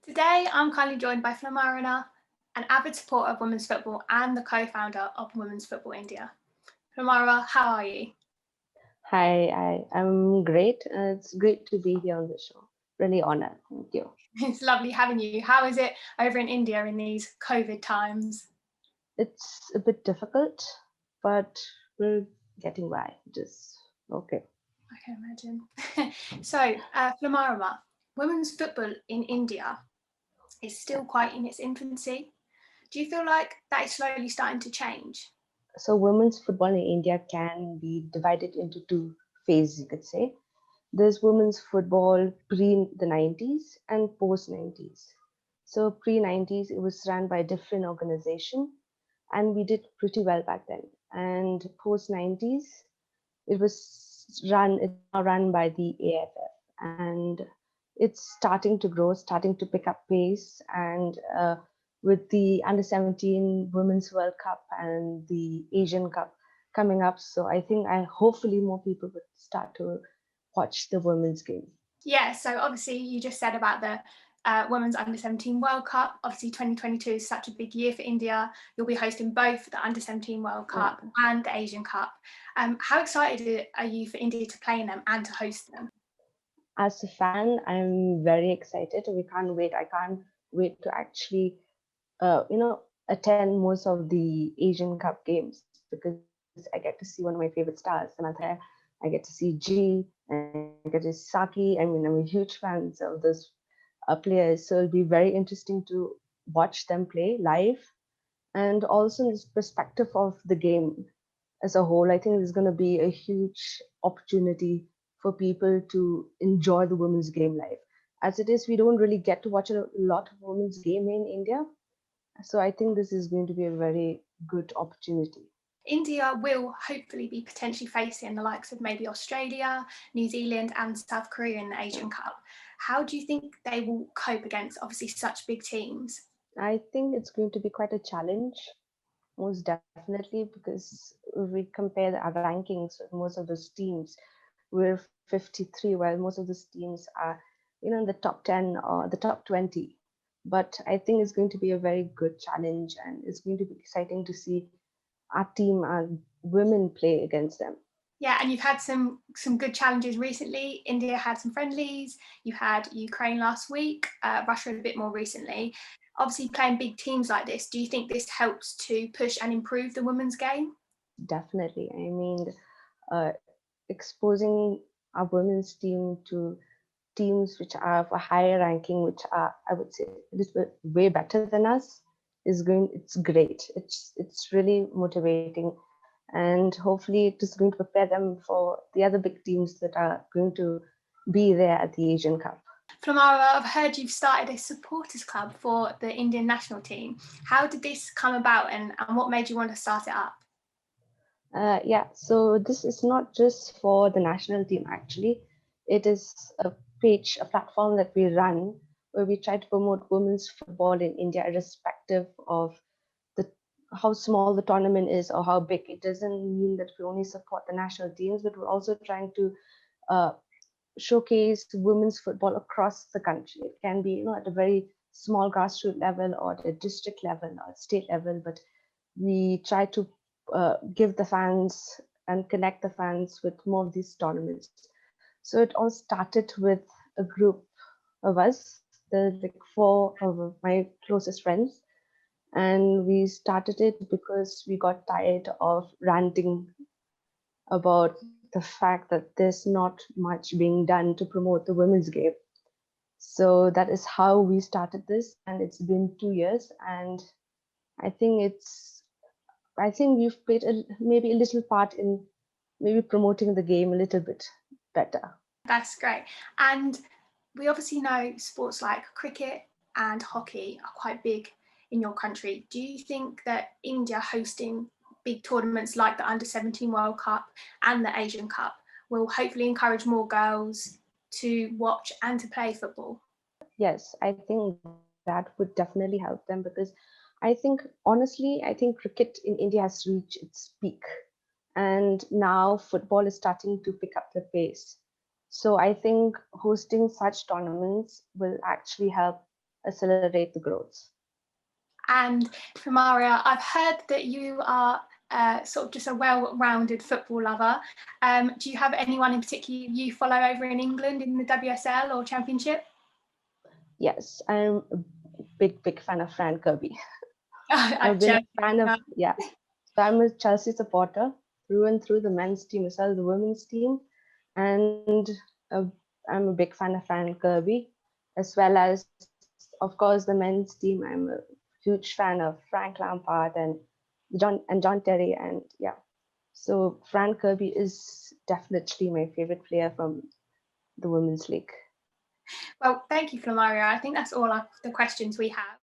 Today, I'm kindly joined by Philarima, an avid supporter of women's football and the co-founder of Women's Football India. Philarima, how are you? Hi, I'm great. It's great to be here on the show. Really honored. Thank you. It's lovely having you. How is it over in India in these COVID times? It's a bit difficult, but we're getting by. Just okay. I can imagine. Philarima, women's football in India is still quite in its infancy. Do you feel like that is slowly starting to change? So women's football in India can be divided into two phases, you could say. There's women's football pre the 90s and post 90s. So pre 90s, it was run by a different organization, and we did pretty well back then. And post 90s, it's now run by the AFF, and it's starting to grow, starting to pick up pace, and with the under 17 women's world cup and the Asian cup coming up, so I hopefully more people would start to watch the women's game. Yeah, so obviously you just said about the Women's Under 17 World Cup. Obviously 2022 is such a big year for India. You'll be hosting both the Under 17 World Cup and the Asian Cup. How excited are you for India to play in them and to host them? As a fan, I'm very excited. We can't wait. I can't wait to actually attend most of the Asian Cup games, because I get to see one of my favorite stars, Samantha. I get to see G, and I get to see Saki. I mean, I'm a huge fan of those players, so it'll be very interesting to watch them play live, and also in this perspective of the game as a whole. I think there's going to be a huge opportunity for people to enjoy the women's game live. As it is, we don't really get to watch a lot of women's game in India, so I think this is going to be a very good opportunity. India will hopefully be potentially facing the likes of maybe Australia, New Zealand and South Korea in the Asian Cup. How do you think they will cope against obviously such big teams? I think it's going to be quite a challenge, most definitely, because we compare our rankings with most of those teams. We're 53, while most of those teams are, in the top 10 or the top 20. But I think it's going to be a very good challenge, and it's going to be exciting to see our women play against them. Yeah, and you've had some good challenges recently. India had some friendlies. You had Ukraine last week, Russia a bit more recently. Obviously, playing big teams like this, do you think this helps to push and improve the women's game? Definitely. I mean, uh, exposing our women's team to teams which are of a higher ranking, which are, I would say, a little bit way better than us, it's great. It's really motivating, and hopefully it is going to prepare them for the other big teams that are going to be there at the Asian Cup. Philarima, I've heard you've started a supporters club for the Indian national team. How did this come about, and what made you want to start it up? Yeah, so this is not just for the national team, actually. It is a page, a platform that we run where we try to promote women's football in India, irrespective of the how small the tournament is or how big. It doesn't mean that we only support the national teams, but we're also trying to uh, showcase women's football across the country. It can be, at a very small grassroots level or at a district level or state level, but we try to give the fans and connect the fans with more of these tournaments. So it all started with a group of us. There's like four of my closest friends, and we started it because we got tired of ranting about the fact that there's not much being done to promote the women's game. So that is how we started this, and it's been 2 years, and I think we've played maybe a little part in maybe promoting the game a little bit better. That's great. And we obviously know sports like cricket and hockey are quite big in your country. Do you think that India hosting big tournaments like the Under 17 World Cup and the Asian Cup will hopefully encourage more girls to watch and to play football? Yes, I think that would definitely help them, because I think cricket in India has reached its peak, and now football is starting to pick up the pace. So I think hosting such tournaments will actually help accelerate the growth. And Philarima, I've heard that you are sort of just a well-rounded football lover. Do you have anyone in particular you follow over in England in the WSL or Championship? Yes, I'm a big fan of Fran Kirby. I've been a Chelsea. fan of, yeah. So I'm a Chelsea supporter through and through, the men's team as well, the women's team. And I'm a big fan of Fran Kirby, as well as, of course, the men's team. I'm a huge fan of Frank Lampard and John Terry. And yeah, so Fran Kirby is definitely my favorite player from the Women's League. Well, thank you, Philarima. I think that's all the questions we have.